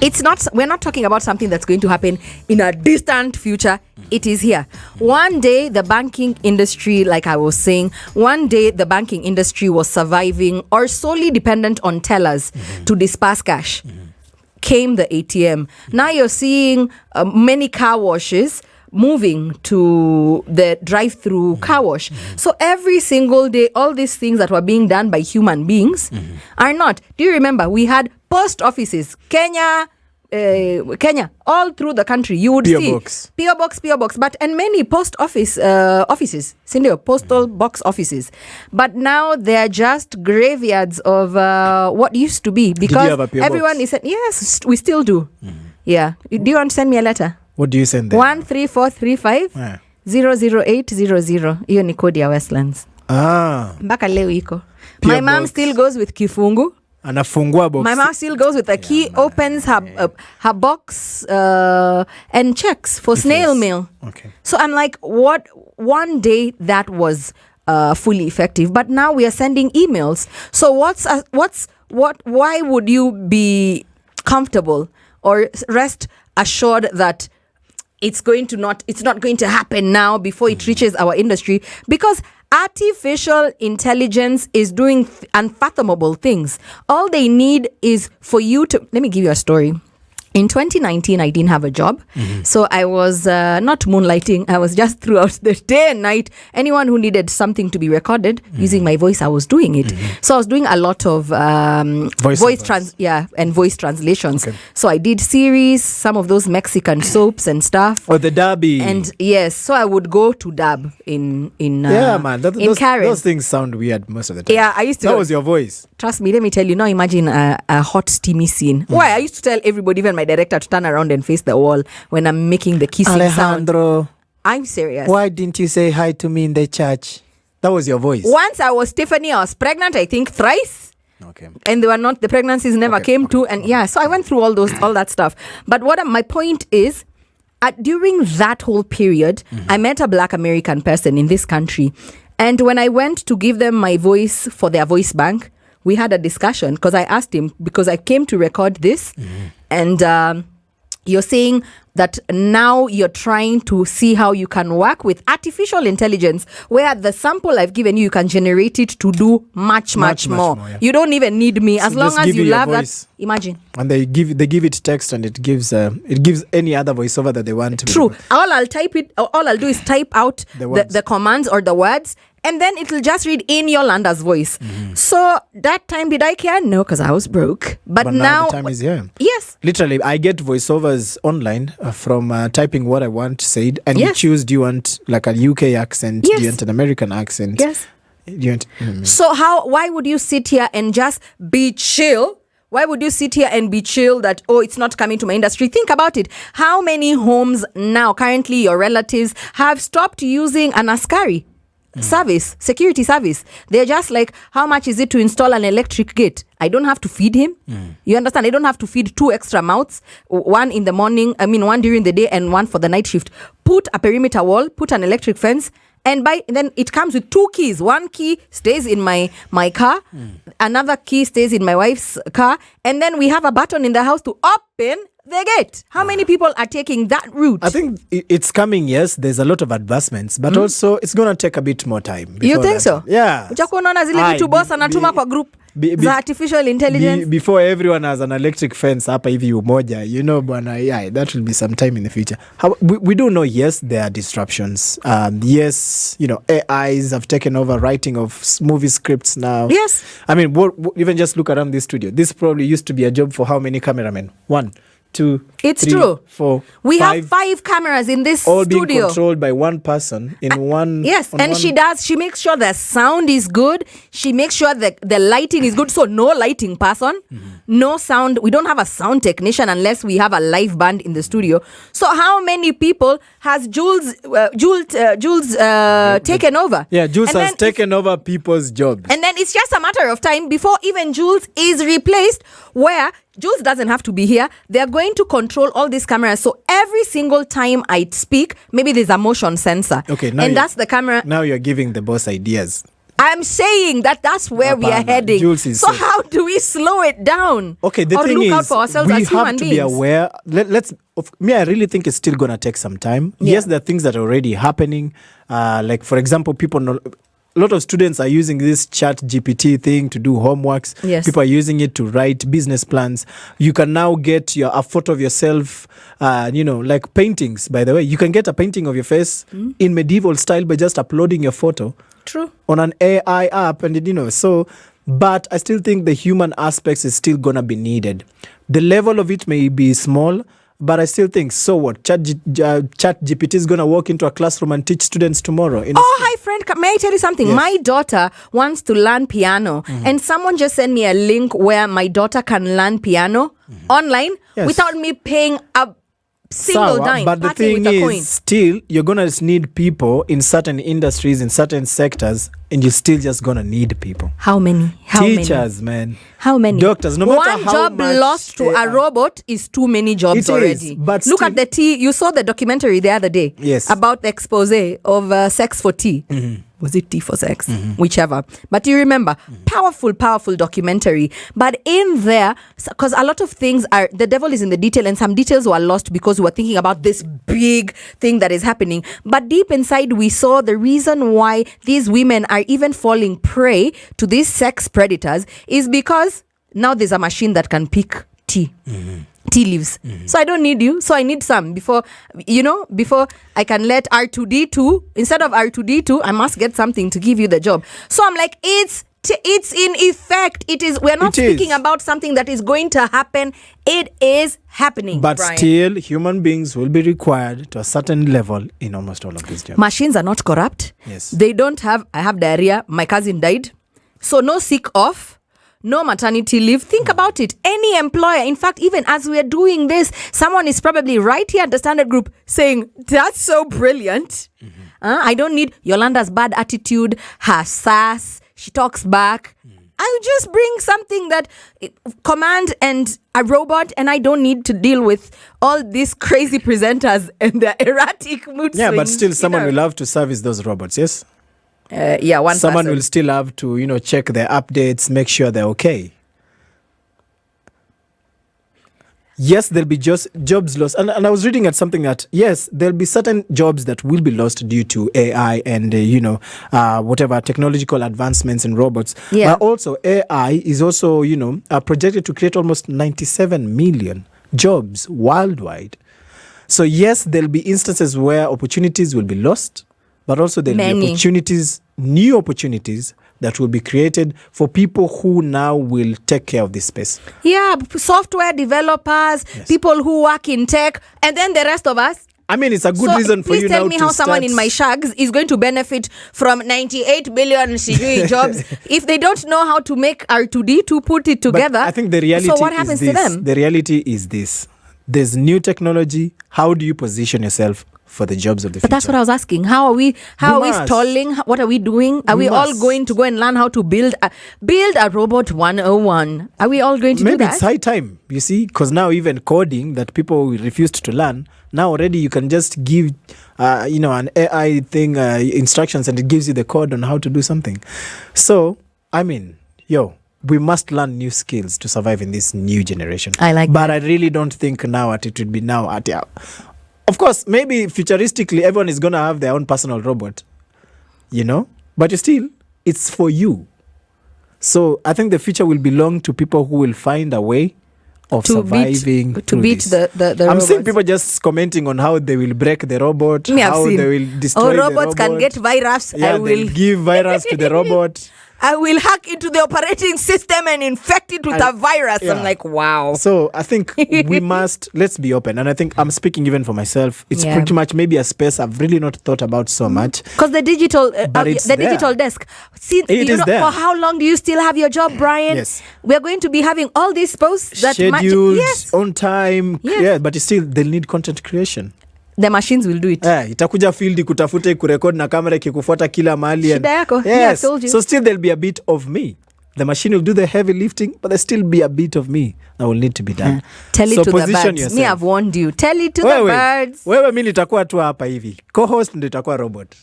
We're not talking about something that's going to happen in a distant future. It is here. One day, the banking industry, like I was saying, was surviving or solely dependent on tellers to disperse cash. Came the ATM. Now you're seeing many car washes moving to the drive-through car wash. So every single day, all these things that were being done by human beings are not. Do you remember we had post offices, Kenya, all through the country? You would see PO box, but and many post office offices, postal box offices. But now they're just graveyards of what used to be, because everyone is saying, yes, we still do. Yeah. Do you want to send me a letter? What do you send there? 13435 00800. Hiyo ni code ya Westlands. Mpaka leo iko. My mom still goes with kifungu. Anafungua box. My mom still goes with a key, opens her box and checks for snail mail. Okay. So I'm like, what? One day that was fully effective, but now we are sending emails. So why would you be comfortable or rest assured that it's not going to happen now before it reaches our industry? Because artificial intelligence is doing unfathomable things. All they need is for you to... Let me give you a story. In 2019, I didn't have a job. So I was not moonlighting. I was just throughout the day and night. Anyone who needed something to be recorded using my voice, I was doing it. So I was doing a lot of voice translations. Okay. So I did series, some of those Mexican soaps and stuff. Or the Derby. And yes, so I would go to dub in man. Karen. Those things sound weird most of the time. Yeah, I used to. That was your voice. Trust me, let me tell you. Now imagine a hot, steamy scene. Why? I used to tell everybody, even my director, to turn around and face the wall when I'm making the kissing Alejandro, sound. I'm serious. Why didn't you say hi to me in the church? That was your voice. Once I was Tiffany, I was pregnant, I think thrice. Okay. And the pregnancies never came to. And so I went through all that stuff. But my point is, during that whole period, I met a Black American person in this country. And when I went to give them my voice for their voice bank, we had a discussion because I asked him, because I came to record this and you're saying that now you're trying to see how you can work with artificial intelligence, where the sample I've given you can generate it to do much more. Yeah. You don't even need me, as long as you love that. Imagine. And they give it text, and it gives any other voiceover that they want to. True. All I'll do is type out the commands or the words, and then it'll just read in Yolanda's voice. So that time, did I care? No, because I was broke. But now the time is here. Yes. Literally, I get voiceovers online from typing what I want said, and you choose, do you want like a UK accent? Yes. Do you want an American accent? Yes. Do you want, So why would you sit here and just be chill? Why would you sit here and be chill that, it's not coming to my industry? Think about it. How many homes now, currently your relatives, have stopped using an Askari security service? They're just like, how much is it to install an electric gate? I don't have to feed him. You understand? I don't have to feed 2 extra mouths, one in the morning, one during the day and one for the night shift. Put a perimeter wall, put an electric fence, and then it comes with 2 keys. One key stays in my car, another key stays in my wife's car, and then we have a button in the house to open the gate. How many people are taking that route? I think it's coming, yes. There's a lot of advancements, but also it's going to take a bit more time. You think so? Yeah. Unaona zile vitu boss anatuma kwa group za artificial intelligence. Before everyone has an electric fence hapa hivi umoja, bwana, that will be some time in the future. We do know, yes, there are disruptions. Yes, AIs have taken over writing of movie scripts now. Yes. I mean, even just look around this studio. This probably used to be a job for how many cameramen? 1, 2, it's 3, true. 4, we 5, have 5 cameras in this all studio. All being controlled by one person in one. Yes, and she makes sure the sound is good. She makes sure that the lighting is good. So no lighting person, no sound. We don't have a sound technician unless we have a live band in the studio. So how many people has Jules taken over? Yeah, Jules has taken over people's jobs. And then it's just a matter of time before even Jules is replaced, where Jules doesn't have to be here. They're going to control all these cameras. So every single time I speak, maybe there's a motion sensor. Okay, and that's the camera. Now you're giving the boss ideas. I'm saying that's where we are heading. So how do we slow it down? Okay, the or thing look is, out for ourselves we as have human to beings? be aware. I really think it's still going to take some time. Yeah. Yes, there are things that are already happening. Like, for example, a lot of students are using this chat GPT thing to do homeworks. Yes. People are using it to write business plans. You can now get a photo of yourself, like paintings, by the way. You can get a painting of your face in medieval style by just uploading your photo. True. On an AI app. And, but I still think the human aspects is still going to be needed. The level of it may be small, but I still think, so what? Chat GPT is going to walk into a classroom and teach students tomorrow. Hi, friend. May I tell you something? Yes. My daughter wants to learn piano. And someone just sent me a link where my daughter can learn piano online without me paying a single dime. But the thing is, still, you're going to need people in certain industries, in certain sectors, and you're still just going to need people. How many? Teachers, man. How many? Doctors. No matter One how job much lost to a robot is too many jobs already. But look at the tea. You saw the documentary the other day. Yes. About the expose of sex for tea. Was it tea for sex? Whichever. But you remember, powerful documentary. But in there, because a lot of things are, the devil is in the detail, and some details were lost because we were thinking about this big thing that is happening. But deep inside, we saw the reason why these women are even falling prey to these sex predators is because now there's a machine that can pick tea. Tea leaves. So I don't need you. So I need some before I can let R2D2, instead of R2D2, I must get something to give you the job. So I'm like, it's in effect. We're not speaking about something that is going to happen. It is happening. But Brian. Still, human beings will be required to a certain level in almost all of these jobs. Machines are not corrupt. Yes. They don't have, I have diarrhea, my cousin died. So no sick off. No maternity leave. Think about it. Any employer, in fact, even as we're doing this, someone is probably right here at the Standard Group saying, that's so brilliant. I don't need Yolanda's bad attitude, her sass. She talks back. I'll just bring something that command and a robot, and I don't need to deal with all these crazy presenters and their erratic mood swings. But still someone will have to service those robots, yes? One Someone person will still have to, check their updates, make sure they're okay. Yes, there'll be just jobs lost. And I was reading at something that, yes, there'll be certain jobs that will be lost due to AI and, whatever technological advancements in robots. Yeah. But also AI is also, projected to create almost 97 million jobs worldwide. So yes, there'll be instances where opportunities will be lost, but also there'll be new opportunities that will be created for people who now will take care of this space. Yeah, software developers, people who work in tech, and then the rest of us. I mean, it's a good reason for you now to Please tell me how someone in my shags is going to benefit from 98 billion CGI jobs if they don't know how to make R2D to put it together. But I think the reality so what happens to them? The reality is this. There's new technology. How do you position yourself for the jobs of the future? But that's what I was asking. How are we stalling? What are we doing? Are we all going to go and learn how to build a robot 101? Are we all going to do that? Maybe it's high time, you see, because now even coding that people refused to learn, now already you can just give an AI thing instructions and it gives you the code on how to do something. So, I mean, we must learn new skills to survive in this new generation. But I really don't think now it would be now at Of course, maybe futuristically, everyone is going to have their own personal robot, but still, it's for you. So I think the future will belong to people who will find a way of surviving to beat the I'm robots. seeing people just commenting on how they will break the robot, how they will destroy the robot. Robots can get virus. Yeah, they'll give virus to the robot. I will hack into the operating system and infect it with a virus. Yeah. I'm like, wow. So I think we must, let's be open. And I think I'm speaking even for myself. It's pretty much maybe a space I've really not thought about so much. Because the digital digital desk. See, there. For how long do you still have your job, Brian? Yes. We're going to be having all these posts that scheduled, on time. Yes. Yeah, but still they'll need content creation. The machines will do it. Itakuja field kutafuta kurekod na kamera ikikufuata kila mahali. Shida yako. Yes. Yeah, I've told you. So still there'll be a bit of me. The machine will do the heavy lifting, but there'll still be a bit of me that will need to be done. Tell it to the birds. Yourself. Me, I've warned you. Tell it to the birds. Wewe mimi nitakuwa tu hapa hivi. Co-host ndio itakuwa robot.